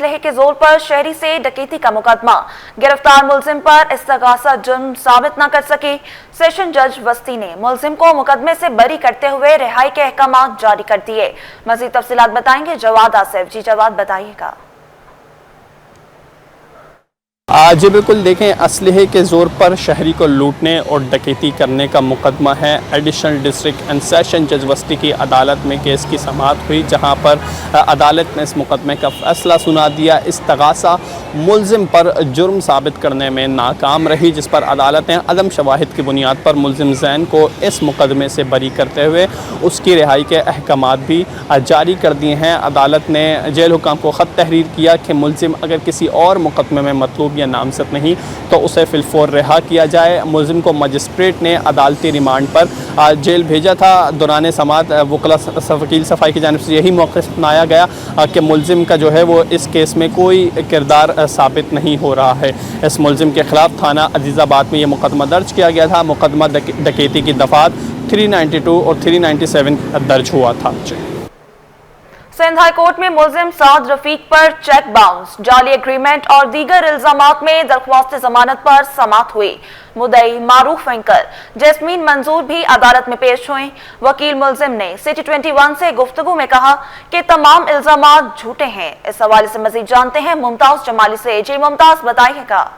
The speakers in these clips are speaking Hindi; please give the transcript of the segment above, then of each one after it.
असलहे के जोर पर शहरी से डकैती का मुकदमा। गिरफ्तार मुलजिम पर इस्तगासा जुर्म साबित न कर सकी। सेशन जज वस्ती ने मुलजिम को मुकदमे से बरी करते हुए रिहाई के अहकाम जारी कर दिए। मजीद तफसीलात बताएंगे जवाद आसिफ। जी जवाद, बताइएगा। जी बिल्कुल, देखें, असलहे के ज़ोर पर शहरी को लूटने और डकैती करने का मुकदमा है। एडिशनल डिस्ट्रिक्ट एंड सेशन जज वस्ती की अदालत में केस की समाअत हुई, जहां पर अदालत ने इस मुकदमे का फ़ैसला सुना दिया। इस्तगासा मुलजिम पर जुर्म साबित करने में नाकाम रही, जिस पर अदालत ने अदम शवाहिद की बुनियाद पर मुलजिम जैन को इस मुकदमे से बरी करते हुए उसकी रिहाई के अहकाम भी जारी कर दिए हैं। अदालत ने जेल हुकाम को ख़त तहरीर किया कि मुलजिम अगर किसी और मुकदमे में मतलूब या नामजद नहीं तो उसे फिलफौर रिहा किया जाए। मुलजिम को मजिस्ट्रेट ने अदालती रिमांड पर जेल भेजा था। दौरान समाअत वकील सफ़ाई की जानिब से यही मौक़िफ़ अपनाया गया कि मुलजिम का जो है वो इस केस में कोई किरदार साबित नहीं हो रहा है। इस मुलजिम के ख़िलाफ़ थाना अजीज़ाबाद में यह मुकदमा दर्ज किया गया था। मुकदमा डकैती की दफ़ात 392 और 397 दर्ज हुआ था। सिंध हाई कोर्ट में मुलजिम साद रफीक पर चेक बाउंस, जाली एग्रीमेंट और दीगर इल्जामात में दरख्वास्त जमानत पर समाअत हुई। मुद्दई मारूफ एंकर जैस्मीन मंजूर भी अदालत में पेश हुई। वकील मुलजिम ने सिटी 21 से गुफ्तगू में कहा कि तमाम इल्जामात झूठे हैं। इस हवाले से मजीद जानते हैं मुमताज जमाली से। जी मुमताज, बताइएगा।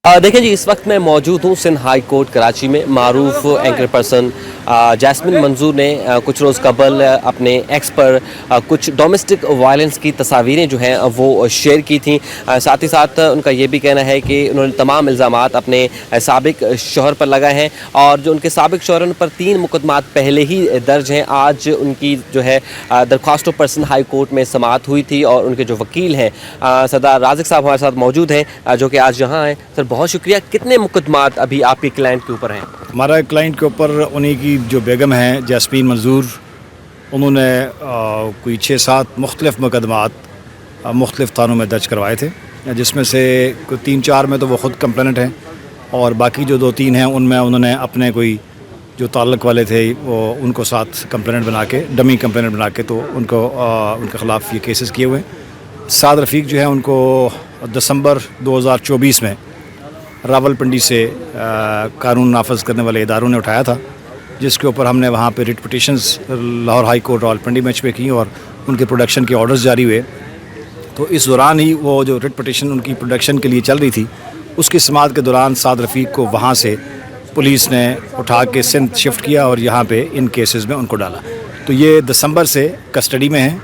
देखें जी, इस वक्त मैं मौजूद हूँ सिंध हाई कोर्ट कराची में। मारूफ एंकर पर्सन जैस्मिन मंजूर ने कुछ रोज़ कबल अपने एक्स पर कुछ डोमेस्टिक वायलेंस की तस्वीरें जो हैं वो शेयर की थी। साथ ही साथ उनका ये भी कहना है कि उन्होंने तमाम इल्ज़ामात अपने साबिक शौहर पर लगाए हैं और जो उनके साबिक शौहर पर 3 मुकदमात पहले ही दर्ज हैं। आज उनकी जो है दरख्वास्तों पर सिंध हाई कोर्ट में समाअत हुई थी और उनके जो वकील हैं सरदार राज़िक साहब हमारे साथ मौजूद हैं, जो कि आज यहाँ हैं। सर, बहुत शुक्रिया। कितने मुकदमात अभी आपके क्लाइंट के ऊपर हैं? हमारा क्लाइंट के ऊपर उन्हीं की जो बेगम हैं जैस्मीन मंजूर, उन्होंने कोई 6-7 मुख्तलिफ मुकदमात मुख्तलिफ थानों में दर्ज करवाए थे, जिसमें से कोई 3-4 में तो वो ख़ुद कंप्लेनेंट हैं और बाकी जो 2-3 हैं उनमें उन्होंने अपने कोई जो ताल्लुक़ वाले थे वो उनको साथ कंप्लेनेंट बना के, डमी कंप्लेनेंट बना के, तो उनको उनके ख़िलाफ़ ये केसेस किए हुए हैं। साद रफ़ीक जो है उनको दिसंबर 2024 में रावलपिंडी से कानून नाफज करने वाले इदारों ने उठाया था, जिसके ऊपर हमने वहाँ पे writ petitions Lahore high court Rawalpindi bench पे की और उनके प्रोडक्शन के ऑर्डर्स जारी हुए। तो इस दौरान ही वो जो रिट पिटिशन उनकी प्रोडक्शन के लिए चल रही थी, उसकी समाअत के दौरान साद रफ़ीक को वहाँ से पुलिस ने उठा के सिंध शिफ्ट किया और यहाँ पे इन केसेस में उनको डाला। तो ये दिसंबर से कस्टडी में हैं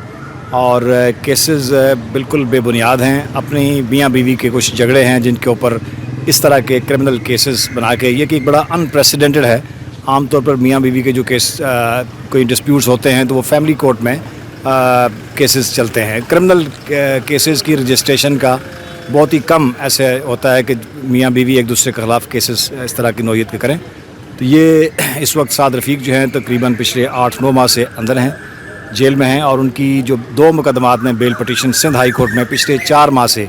और केसेस बिल्कुल बेबुनियाद हैं। अपनी मियाँ बीवी के कुछ झगड़े हैं जिनके ऊपर इस तरह के क्रिमिनल केसेस बना के, ये कि एक बड़ा अनप्रेसिडेंटेड है। आमतौर पर मियाँ बीवी के जो केस कोई डिस्प्यूट्स होते हैं तो वो फैमिली कोर्ट में केसेस चलते हैं। क्रिमिनल केसेस की रजिस्ट्रेशन का बहुत ही कम ऐसे होता है कि मियाँ बीवी एक दूसरे के ख़िलाफ़ केसेस इस तरह की नौइयत के करें। तो ये इस वक्त साद रफ़ीक जो हैं तकरीबन पिछले 8-9 माह से अंदर हैं, जेल में हैं और उनकी जो 2 मुकदमात में bail petition Sindh high court में पिछले 4 माह से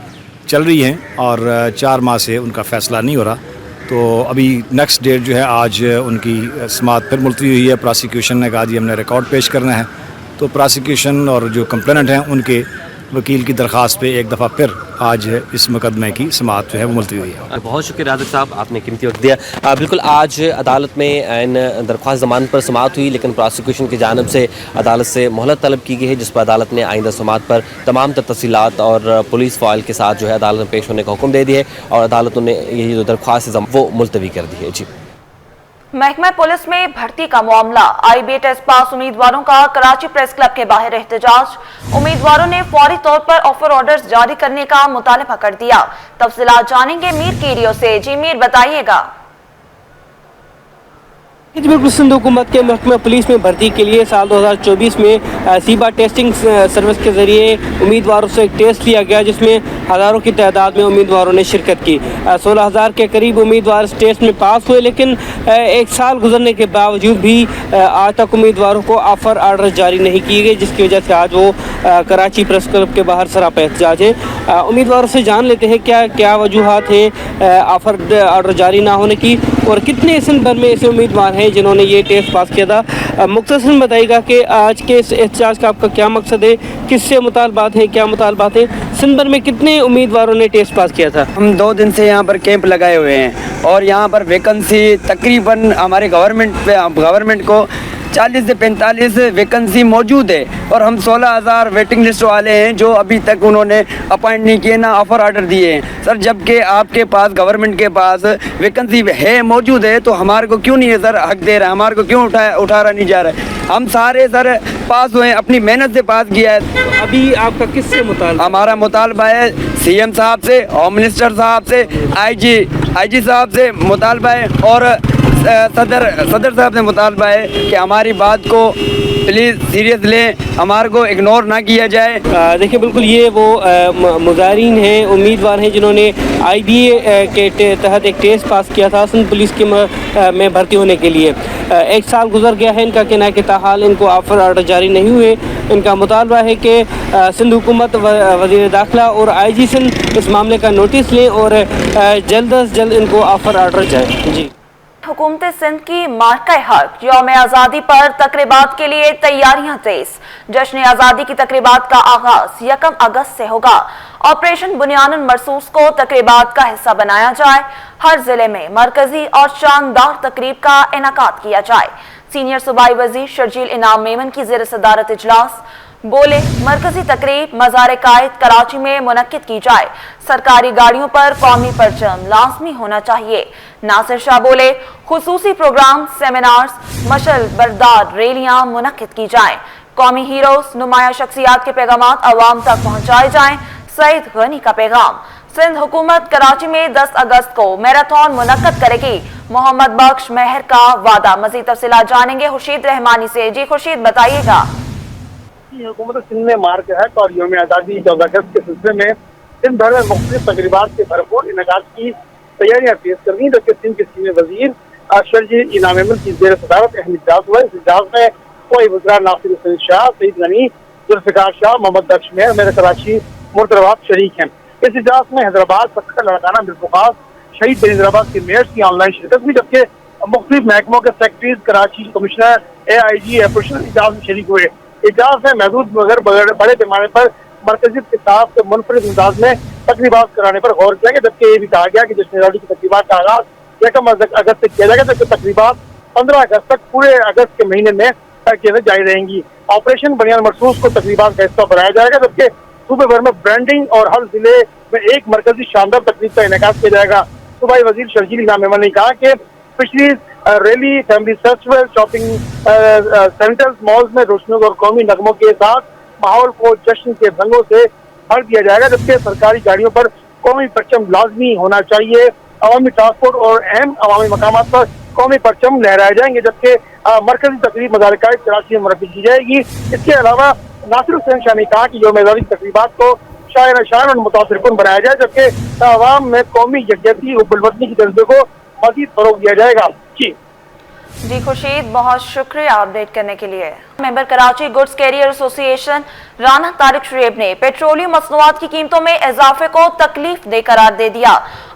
चल रही हैं और 4 माह से उनका फ़ैसला नहीं हो रहा। तो अभी नेक्स्ट डेट जो है आज उनकी समाअत फिर मुलतवी हुई है। प्रोसिक्यूशन ने कहा जी हमने रिकॉर्ड पेश करना है, तो प्रोसिक्यूशन और जो कंप्लेनेंट हैं उनके वकील की दरख्वास्त पे एक दफ़ा फिर आज इस मुकदमे की समाअत जो है वो मुलतवी हुई है। बहुत शुक्रिया राज़िक साहब, आपने कीमती वक्त दिया। बिल्कुल, आज अदालत में इन दरख्वास्त जमानत पर समाअत हुई, लेकिन प्रोसिक्यूशन की जानिब से अदालत से मोहलत तलब की गई है, जिस पर अदालत ने आइंदा समाअत पर तमाम तफसीलात और पुलिस फाइल के साथ जो है अदालत में पेश होने का हुक्म दे दिया है और अदालत ने ये जो दरख्वास्त वो मुलतवी कर दी है। जी, महकमा पुलिस में भर्ती का मामला। IB टेस्ट पास उम्मीदवारों का कराची प्रेस क्लब के बाहर एहतजाज। उम्मीदवारों ने फौरी तौर पर ऑफर ऑर्डर्स जारी करने का मुतालबा कर दिया। तफसीलात जानेंगे मीर कीरियो से। जी मीर, बताइएगा। बिल्कुल, सिंध हुकूमत के महकमा पुलिस में भर्ती के लिए साल 2024 में सीबा टेस्टिंग सर्विस के ज़रिए उम्मीदवारों से एक टेस्ट लिया गया, जिसमें हज़ारों की तादाद में उम्मीदवारों ने शिरकत की। 16,000 के करीब उम्मीदवार इस टेस्ट में पास हुए, लेकिन 1 साल गुजरने के बावजूद भी आज तक उम्मीदवारों को ऑफ़र आर्डर जारी नहीं किए गए, जिसकी वजह से आज वो कराची प्रेस क्लब के बाहर सरापा एहतजाज है। उम्मीदवारों से जान लेते हैं क्या क्या वजूहात हैं ऑफ़र आर्डर जारी ना होने की और कितने सिंध भर में ऐसे उम्मीदवार हैं जिन्होंने ये टेस्ट पास किया था। मुख्तसर बताइएगा कि आज के इस एहतजाज का आपका क्या मकसद है, किससे मुतालबात है, क्या मुतालबात है, सिंध भर में कितने उम्मीदवारों ने टेस्ट पास किया था? हम 2 दिन से यहाँ पर कैंप लगाए हुए हैं और यहाँ पर वैकेंसी तकरीबन हमारे गवर्नमेंट को 40 से 45 वैकेंसी मौजूद है और हम 16,000 वेटिंग लिस्ट वाले हैं जो अभी तक उन्होंने अपॉइंट नहीं किए, ना ऑफर ऑर्डर दिए हैं। सर, जबकि आपके पास गवर्नमेंट के पास वैकेंसी है, मौजूद है, तो हमारे को क्यों नहीं है सर हक दे रहा है, हमारे को क्यों उठाया नहीं जा रहा है? हम सारे सर पास हुए, अपनी मेहनत से पास किया है। तो अभी आपका किससे मुतालबा? हमारा मुतालबा है CM साहब से, होम मिनिस्टर साहब से, IG साहब से मुतालबा है और सदर साहब से मुतालबा है कि हमारी बात को प्लीज़ सीरियस लें, हमारे को इग्नोर ना किया जाए। देखिए, बिल्कुल ये वो मुजाहिरीन हैं, उम्मीदवार हैं जिन्होंने IBA के तहत एक टेस्ट पास किया था सिंध पुलिस के में भर्ती होने के लिए। 1 साल गुजर गया है, इनका कहना है कि ताहाल इनको ऑफर ऑर्डर जारी नहीं हुए। इनका मुतालबा है कि सिंध हुकूमत, वज़ीर दाखिला और IG सिंध इस मामले का नोटिस लें और जल्द अज जल्द इनको ऑफर ऑर्डर जाए। जी, हुकूमत सिंध की मार्का हक यौम आज़ादी पर तकरीबात के लिए तैयारियां तेज। जश्न आज़ादी की तकरीबात का आगाज 1 अगस्त से होगा। ऑपरेशन बुनियानुल मरसूस को तकरीबात का हिस्सा बनाया जाए। हर जिले में मरकजी और शानदार तकरीब का इनेकाद किया जाए। सीनियर सूबाई वजीर शर्जील इनाम मेमन की ज़ेर सदारत इजलास बोले, मरकजी तकरीब मज़ार कायद कराची में मुनक्किद की जाए। सरकारी गाड़ियों पर कौमी परचम लाजमी होना चाहिए। नासिर शाह बोले, खुसूसी प्रोग्राम, सेमिनार्स, मशल बरदार रैलियां मुनक्किद की जाएं। कौमी हीरोज, नुमाया शख्सियात के पैगामात अवाम तक पहुंचाए जाएं। सईद गनी का पैगाम, सिंध हुकूमत कराची में 10 अगस्त को मैराथन मुनक्किद करेगी। मोहम्मद बख्श मेहर का वादा। मजीद तफसीलात जानेंगे खुर्शीद रहमानी से। जी खुर्शीद, बताइएगा। हुकूमत सिंध में मार्क है और यौम आज़ादी 14 अगस्त के सिलसिले में सिंध भर में मुख्तलिफ तकरीबात के भरपूर इनेकाद की तैयारियां पेश कर दी, जबकि सिंध के सीनियर वजीर शर्जील इनाम मेमन की ज़ेर सदारत अहम इजलास हुआ। इस इजलास में कोई वज़रा नासिर हुसैन शाह, सईद गनी, जुल्फ़िकार शाह, मोहम्मद बख्श मेहर, मेरे कराची मुर्तज़ाबाद शरीक हैं। इस इजलास में हैदराबाद, पक्का, लड़काना, बिलफुखास, शहीद बेनज़ीराबाद के मेयर्स की ऑनलाइन शिरकत हुई, जबकि मुख्तलिफ महकमों के secretaries, Karachi commissioner, AIG operation इजलास में शरीक हुए। इजलास में महदूद मगर बड़े पैमाने पर मरकज़ियत के साथ मुनफरिद अंदाज में तकरीबात कराने पर गौर किया गया, जबकि ये भी कहा गया कि जश्न आज़ादी की तकरीबात का आगाज 1 अगस्त से किया जाएगा, जबकि तकरीबात 15 अगस्त तक पूरे अगस्त के महीने में जारी रहेंगी। ऑपरेशन बुनियानुल मरसूस को तकरीबात का हिस्सा बनाया जाएगा, जबकि सूबे भर में ब्रांडिंग और हर जिले में एक मरकजी शानदार तकरीब का इनेकाद किया जाएगा। सूबाई वजीर शर्जील इनाम मेमन ने कहा कि पिछली rally, family festival, shopping centres, malls में रोशनियों और कौमी नगमों के साथ माहौल को जश्न के रंगों से भर दिया जाएगा, जबकि सरकारी गाड़ियों पर कौमी परचम लाजमी होना चाहिए। अवामी ट्रांसपोर्ट और अहम अवामी मकामात पर कौमी परचम लहराए जाएंगे, जबकि मरकजी तकरीब मज़ार कायद कराची में मुनक्किद की जाएगी। इसके अलावा नासिर हुसैन शाह ने कहा कि यौम आज़ादी तकरीबात को शान और मुतासिरकुन बनाया जाए, जबकि अवाम में कौमी यकजहती और बिलवतनी के जज्बे को मज़ीद फरोग दिया जाएगा। जी खुर्शीद, बहुत शुक्रिया अपडेट करने के लिए। Member Karachi goods carrier association Rana Tariq Shoaib ने पेट्रोलियम मसनूआत की कीमतों में इजाफे को तकलीफ दे करार दे दिया।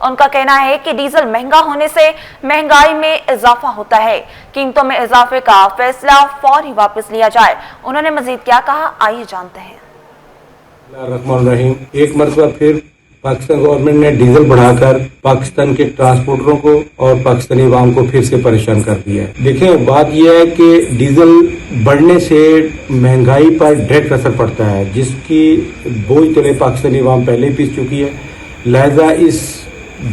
उनका कहना है कि डीजल महंगा होने से महंगाई में इजाफा होता है। कीमतों में इजाफे का फैसला फौरी वापस लिया जाए। उन्होंने मजीद क्या कहा, आइए जानते हैं। एक मरतबा फिर पाकिस्तान गवर्नमेंट ने डीजल बढ़ाकर पाकिस्तान के ट्रांसपोर्टरों को और पाकिस्तानी अवाम को फिर से परेशान कर दिया है। देखें, बात यह है कि डीजल बढ़ने से महंगाई पर डायरेक्ट असर पड़ता है, जिसकी बोझ तले पाकिस्तानी अवाम पहले ही पीस चुकी है। लिहाजा इस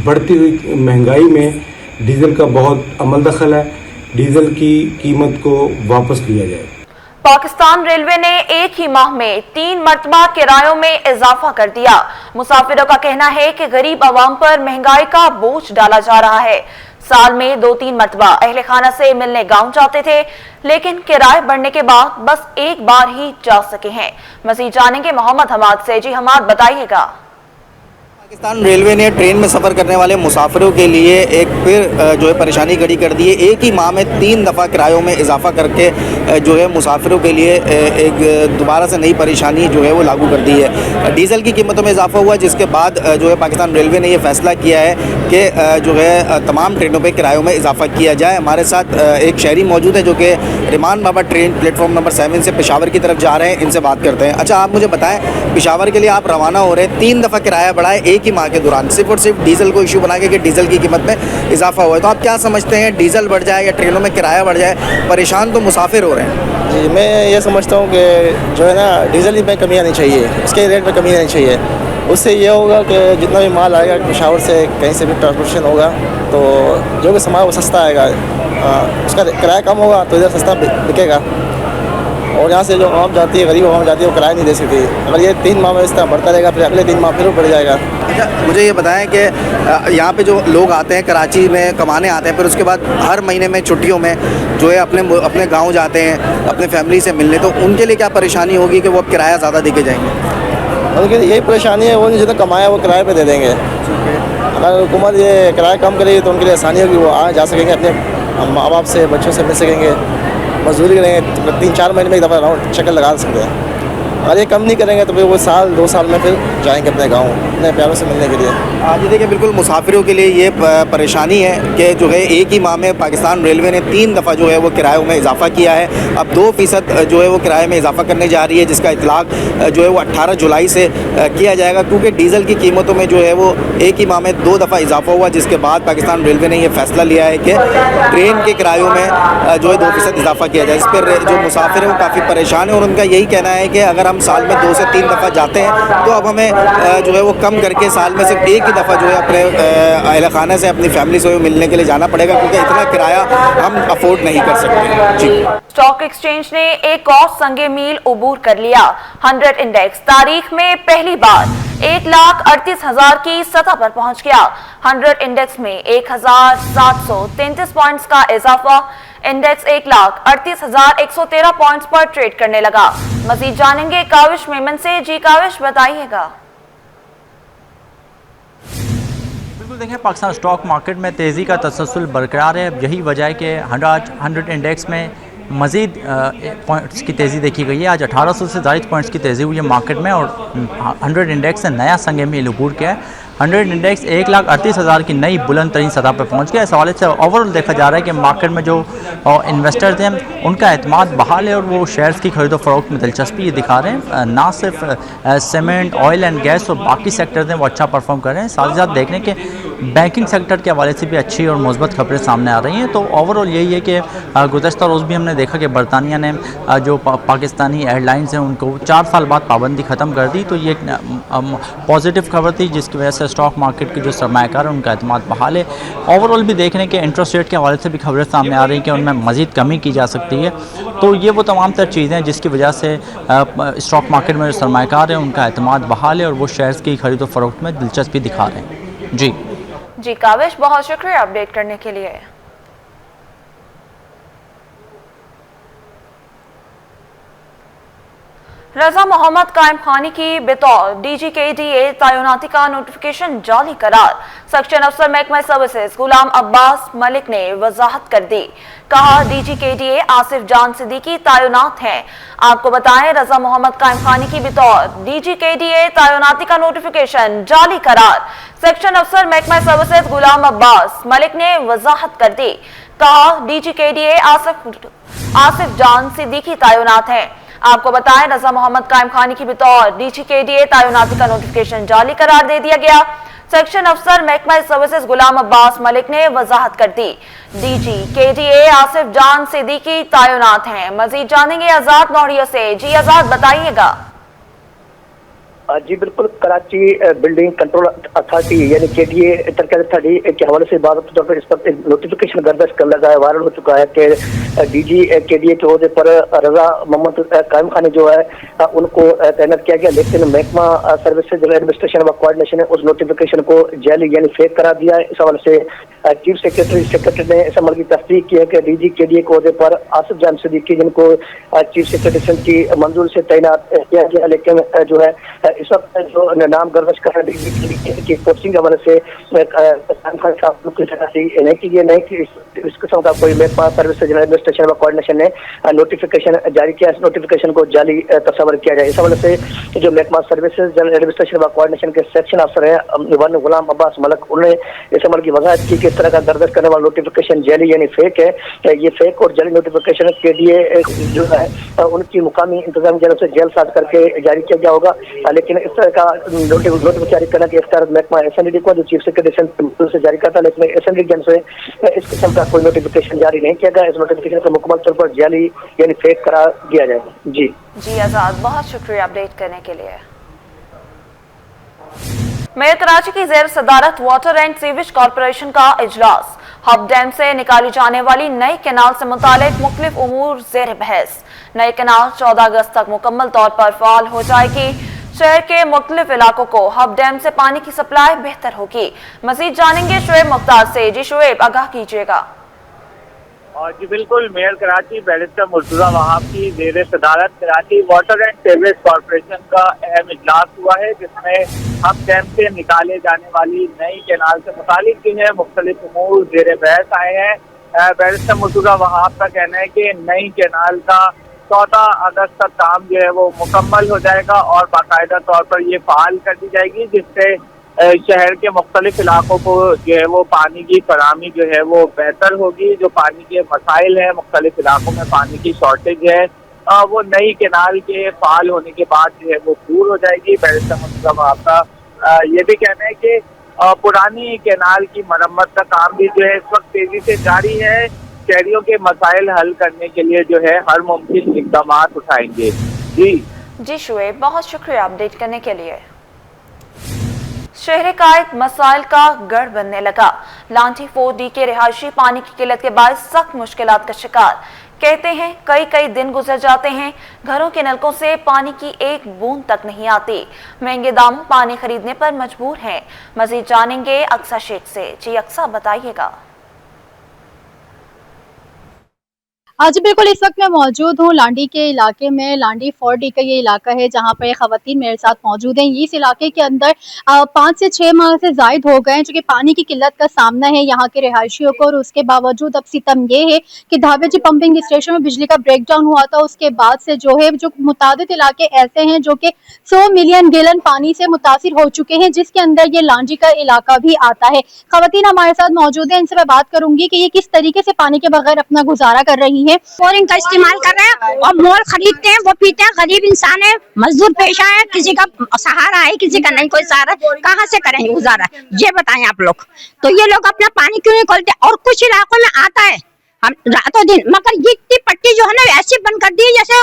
बढ़ती हुई महंगाई में डीजल का बहुत अमल दखल है। डीजल की कीमत को वापस लिया जाए। पाकिस्तान रेलवे ने एक ही माह में 3 मरतबा किरायों में इजाफा कर दिया। मुसाफिरों का कहना है कि गरीब आवाम पर महंगाई का बोझ डाला जा रहा है। साल में 2-3 मरतबा अहले खाना से मिलने गांव जाते थे, लेकिन किराए बढ़ने के बाद बस एक बार ही जा सके हैं। मजीद जानेंगे मोहम्मद हमाद से। जी हमाद, बताइएगा। पाकिस्तान रेलवे ने ट्रेन में सफ़र करने वाले मुसाफिरों के लिए एक फिर जो है परेशानी खड़ी कर दी है। एक ही माह में 3 दफ़ा किरायों में इजाफा करके जो है मुसाफिरों के लिए एक दोबारा से नई परेशानी जो है वो लागू कर दी है। डीज़ल की कीमतों में इजाफा हुआ, जिसके बाद जो है पाकिस्तान रेलवे ने ये फ़ैसला किया है कि जो है तमाम ट्रेनों पर किरायों में इजाफा किया जाए। हमारे साथ एक शहरी मौजूद है जो कि रिमान बाबा ट्रेन प्लेटफॉर्म नंबर 7 से पेशावर की तरफ जा रहे हैं। इनसे बात करते हैं। अच्छा, आप मुझे बताएँ, पेशावर के लिए आप रवाना हो रहे हैं, 3 दफ़ा किराया बढ़ा है एक ही माह के दौरान, सिर्फ और सिर्फ डीजल को इशू बना के कि डीजल की कीमत में इजाफा हुआ है। तो आप क्या समझते हैं, डीजल बढ़ जाए या ट्रेनों में किराया बढ़ जाए, परेशान तो मुसाफिर हो रहे हैं? जी, मैं ये समझता हूँ कि जो है ना डीजल में कमी आनी चाहिए, उसके रेट में कमी आनी चाहिए। उससे ये होगा कि जितना भी माल आएगा पेशावर से कहीं से भी ट्रांसपोर्टेशन होगा तो जो भी सामान वो सस्ता आएगा, उसका किराया कम होगा तो इधर सस्ता बिकेगा। और यहाँ से जो आवाम जाती है, गरीब आवाम जाती है, वो किराया नहीं दे सकती। अगर ये 3 माह में इस तरह बढ़ता रहेगा फिर अगले 3 माह फिर बढ़ जाएगा। अच्छा, मुझे ये बताएं कि यहाँ पे जो लोग आते हैं कराची में कमाने आते हैं, फिर उसके बाद हर महीने में छुट्टियों में जो है अपने गांव जाते हैं अपने फैमिली से मिलने, तो उनके लिए क्या परेशानी होगी कि वो अब किराया ज़्यादा दे के जाएंगे? उनकी यही परेशानी है, वो जितना कमाया वो किराए पे दे देंगे। अगर हुकूमत ये किराया कम करेगी तो उनके लिए आसानी होगी, वो आ जा सकेंगे, अपने माँ बाप से बच्चों से मिल सकेंगे, मजदूरी करेंगे, 3-4 महीने में एक दफ़ा राउंड चक्कर लगा सकते हैं। अगर ये कम नहीं करेंगे तो फिर वो 1-2 साल में फिर जाएंगे अपने गांव अपने प्यारों से मिलने के लिए। आज देखिए, बिल्कुल मुसाफिरों के लिए ये परेशानी है कि जो है एक ही माह में पाकिस्तान रेलवे ने 3 दफ़ा जो है वो किरायों में इजाफा किया है। अब 2% जो है वो किराए में इजाफा करने जा रही है, जिसका इतलाक जो है वो 18 जुलाई से किया जाएगा, क्योंकि डीज़ल की कीमतों में जो है वो एक ही माह में 2 दफ़ा इजाफा हुआ, जिसके बाद पाकिस्तान रेलवे ने यह फैसला लिया है कि ट्रेन के किरायों में जो है 2% इजाफा किया जाए। इस पर जो मुसाफिर हैं वो काफ़ी परेशान है और उनका यही कहना है कि अगर हम साल में 2 से 3 दफ़ा जाते हैं तो अब हमें जो है वो कम करके साल में सिर्फ एक ही दफ़ा जो है अपने अहल खाना से अपनी फैमिली से मिलने के लिए जाना पड़ेगा, क्योंकि इतना किराया हम अफोर्ड नहीं कर सकते। जी, स्टॉक एक्सचेंज ने एक और संगे मील उबूर कर लिया। 100 इंडेक्स तारीख में पहली बार 1,38,000 की सतह पर पहुंच गया। 100 इंडेक्स में 1,733 पॉइंट्स का इजाफा। इंडेक्स 1,38,113 पॉइंट्स पर ट्रेड करने लगा। मजीद जानेंगे काविश मेमन से। जी काविश, बताइएगा। बिल्कुल, देखें पाकिस्तान स्टॉक मार्केट में तेज़ी का तसलसल बरकरार है। यही वजह है कि 100 इंडेक्स में मज़ीद पॉइंट्स की तेज़ी देखी गई है। आज 1800 से ज़ायद पॉइंट्स की तेज़ी हुई है मार्केट में और 100 इंडेक्स ने नया संग मील अबूर किया है। 100 इंडेक्स 1,38,000 की नई बुलंद तरीन सतह पर पहुँच गया। इस हवाले से ओवरऑल देखा जा रहा है कि मार्केट में जो इन्वेस्टर्स हैं उनका एतमाद बहाल है और वो शेयर्स की खरीदो फरोख्त में दिलचस्पी ये दिखा रहे हैं। ना सिर्फ सीमेंट, ऑयल एंड गैस और बाकी सेक्टर्स हैं वो अच्छा परफॉर्म कर रहे हैं, साथ ही साथ देखने के बैंकिंग सेक्टर के हवाले से भी अच्छी और मुस्बत खबरें सामने आ रही हैं। तो ओवरऑल यही है कि गुज़श्ता रोज़ भी हमने देखा कि बरतानिया ने जो पाकिस्तानी एयरलाइंस हैं उनको 4 साल बाद पाबंदी ख़त्म कर दी, तो ये पॉजिटिव खबर थी, जिसकी वजह से स्टॉक मार्केट के जो सरमायाकार हैं उनका एतमाद बहाल है। ओवरऑल भी देख रहे हैं कि इंटरेस्ट रेट के हवाले से भी खबरें सामने आ रही हैं कि उनमें मज़ीद कमी की जा सकती है। तो ये वो तमाम तर चीज़ें हैं जिसकी वजह से स्टॉक मार्केट में जो सरमायाकार हैं उनका एतमाद बहाल है और वो शेयर्स की खरीदो फरोख्त में दिलचस्पी दिखा रहे हैं। जी काविश, बहुत शुक्रिया अपडेट करने के लिए। रजा मोहम्मद कायम खानी की बतौर DGKDA तैनाती का नोटिफिकेशन जारी करार। सेक्शन अफसर महकमा सर्विसेज गुलाम अब्बास मलिक ने वजाहत कर दी। कहा DGKDA आसिफ जान सिद्दीकी तैनात हैं। आपको बताएं, रजा मोहम्मद कायम खानी की बतौर DGKDA तैनाती का नोटिफिकेशन जारी करार। सेक्शन अफसर महकमा सर्विसेज गुलाम अब्बास मलिक ने वजाहत कर दी। कहा DGKDA आसिफ जान सिद्दीकी तैनात हैं। आपको बताएं, रजा मोहम्मद कायम खानी की बतौर DGKDA तैनाती का नोटिफिकेशन जारी करार दे दिया गया। सेक्शन अफसर महकमा सर्विसेज गुलाम अब्बास मलिक ने वजाहत कर दी। DGKDA आसिफ जान सिद्दीकी तैनात हैं। मजीद जानेंगे आजाद नौरिया से। जी आजाद, बताइएगा। जी बिल्कुल, कराची बिल्डिंग कंट्रोल अथॉरिटी यानी KDA तरक्यात अथॉरिटी के हवाले से बात तौर पर इस पर एक नोटिफिकेशन गर्दश कर लगा है, वायरल हो चुका है कि DGKDA के अहदे पर रजा मोहम्मद कायम खानी जो है उनको तैनात किया गया, लेकिन महकमा सर्विसेज एडमिनिस्ट्रेशन व कोऑर्डिनेशन ने उस नोटिफिकेशन को जाली यानी फेक करार दिया है। इस हवाले से चीफ सेक्रेटरी ने इस अमल की तस्दीक की है कि DGKDA के अहदे पर आसिफ जान सिद्दीकी जिनको चीफ सेक्रेटरी की मंजूरी से तैनात किया गया, लेकिन जो है इस वक्त जो नाम गर्दश कर रहे हैं की पोस्टिंग के हवाले से नहीं की गई, नहीं कि इस किस्म का कोई महकमा सर्विस जनरल एडमिनिस्ट्रेशन व कोऑर्डिनेशन ने नोटिफिकेशन जारी किया, इस नोटिफिकेशन को जाली तस्वर किया जाए। इस हवाले से जो महकमा सर्विसेज जनरल एडमिनिस्ट्रेशन व कोऑर्डिनेशन के सेक्शन अफसर है वन गुलाम अब्बास मलक, उन्होंने इस अमल की वजाहत की कि इस तरह का गर्दश करने वाला नोटिफिकेशन जाली यानी फेक है। ये फेक और जाली नोटिफिकेशन KDA जो है उनकी मुकामी इंतजामी जानब से जेल साज करके जारी किया गया होगा, लेकिन इस तरह का नोटिफिकेशन जारी करने के इख्तियार महकमा SND को जो चीफ सेक्रेटरी से जारी करता है, लेकिन SND जानब से इस किस्म का कोई नोटिफिकेशन जारी नहीं किया गया। इस नोटिफिकेशन को मुकम्मल तौर पर जाली यानी फेक करार दिया जाएगा। जी आजाद, बहुत शुक्रिया अपडेट करने के लिए। मेयर कराची की जेर सदारत वाटर एंड सीवेज कॉरपोरेशन का इजलास, हब डैम से निकाली जाने वाली नई कैनाल से मुतालिक मुख्तलिफ उमूर जेर बहस। नई कैनाल 14 अगस्त तक मुकम्मल तौर पर फाल हो जाएगी। शहर के मुख्तलिफ इलाकों को हब डैम से पानी की सप्लाई बेहतर होगी। मजीद जानेंगे शुएब मुख्तार से। जी शुएब, आगाह कीजिएगा। जी बिल्कुल, मेयर कराची बैरिस्टर मुर्तजा वहाब की जेर सदारत Karachi water and sewage corporation का अहम इजलास हुआ है, जिसमें हब डैम से निकाले जाने वाली नई कैनाल से मुतालिक जो है मुख्तलिफ उमूर जेर बहस आए हैं। बैरिस्टर मुर्तजा वहाब का कहना है कि नई कैनाल का 14 अगस्त तक काम जो है वो मुकम्मल हो जाएगा और बाकायदा तौर पर ये फाल कर दी जाएगी, जिससे शहर के मुख्तलिफ इलाकों को जो है वो पानी की फराहमी जो है वो बेहतर होगी। जो पानी के मसाइल हैं, मुख्तलिफ इलाकों में पानी की शॉर्टेज है, वो नई कैनाल के फाल होने के बाद जो है वो दूर हो जाएगी। बैरिस्टर मुर्तजा वहाब का ये भी कहना है कि पुरानी कैनाल की मरम्मत का काम भी जो है इस वक्त तेजी से जारी है। शहरियों के मसाइल हल करने के लिए जो है हर मुमकिन इक़दाम उठाएंगे। जी शुएब, बहुत शुक्रिया अपडेट करने के लिए। शहर का एक मसाइल का गढ़ बनने लगा। लांठी 4D के रिहायशी पानी की किल्लत के बाद सख्त मुश्किलात का शिकार। कहते हैं कई दिन गुजर जाते हैं, घरों के नलकों से पानी की एक बूंद तक नहीं आती। महंगे दामों पानी खरीदने पर मजबूर हैं। मजीद जानेंगे अक्सा शेख से। जी अक्सा, बताइएगा। आज बिल्कुल इस वक्त मैं मौजूद हूँ लांडी के इलाके में। लांडी 4D का ये इलाका है जहाँ पर खवातीन मेरे साथ मौजूद हैं। इस इलाके के अंदर 5 से 6 माह से जायद हो गए हैं, चूँकि पानी की किल्लत का सामना है यहाँ के रिहायशियों को। और उसके बावजूद अब सितम ये है कि धाबेजी पंपिंग स्टेशन में बिजली का ब्रेकडाउन हुआ था, उसके बाद से जो है जो मुतादिद इलाके ऐसे हैं जो कि 100 मिलियन गैलन पानी से मुतासिर हो चुके हैं, जिसके अंदर ये लांडी का इलाका भी आता है। खवातीन हमारे साथ मौजूद है, इनसे मैं बात करूंगी कि ये किस तरीके से पानी के बगैर अपना गुजारा कर रही है। बोरिंग का इस्तेमाल कर रहे हैं और मोल खरीदते हैं, वो पीते हैं। गरीब इंसान है, मजदूर पेशा है, किसी का सहारा है, किसी का नहीं कोई सहारा, कहाँ से करेंगे गुजारा, ये बताएं आप लोग। तो ये लोग अपना पानी क्यों नहीं खोलते? और कुछ इलाकों में आता है हम रातों दिन, मगर ये इतनी पट्टी जो है ना ऐसी बंद कर दी जैसे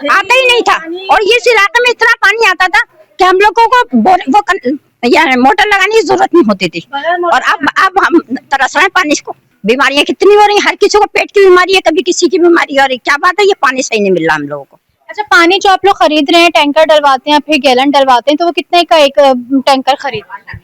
आता ही नहीं था। और इस इलाके में इतना पानी आता था कि हम लोगों को वो मोटर लगाने की जरूरत नहीं होती थी। और अब हम तरस रहे हैं पानी को। बीमारियां कितनी हो रही हैं, हर किसी को पेट की बीमारी है, कभी किसी की बीमारी हो रही। क्या बात है, ये पानी सही नहीं मिल रहा हम लोगों को। अच्छा, पानी जो आप लोग खरीद रहे हैं, टैंकर डलवाते हैं, फिर गैलन डलवाते हैं, तो वो कितने का एक टैंकर खरीदते हैं?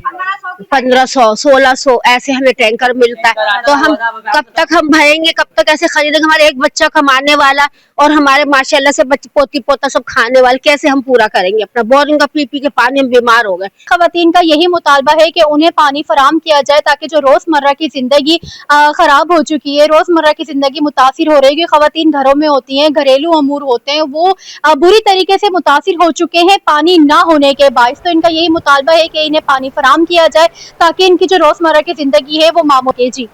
1500 1600 ऐसे हमें टैंकर मिलता है। तो हम कब तक हम भरेंगे, कब तक ऐसे खरीदेंगे? हमारे एक बच्चा कमाने वाला और हमारे माशाल्लाह से बच्चे पोती पोता सब खाने वाले, कैसे हम पूरा करेंगे अपना? बोरिंग का पी के पानी में बीमार हो गए। खवातीन का यही मुतालबा है कि उन्हें पानी फराम किया जाए, ताकि जो रोजमर्रा की जिंदगी खराब हो चुकी है, रोजमर्रा की जिंदगी मुतासिर हो रही है। खवातीन घरों में होती हैं, घरेलू अमूर होते हैं, वो बुरी तरीके से मुतासिर हो चुके हैं पानी ना होने के बायस। तो इनका यही मुतालबा है कि इन्हें पानी फराम किया जाए ताकि इनकी जो रोजमर्रा की जिंदगी है वो मामूली। जी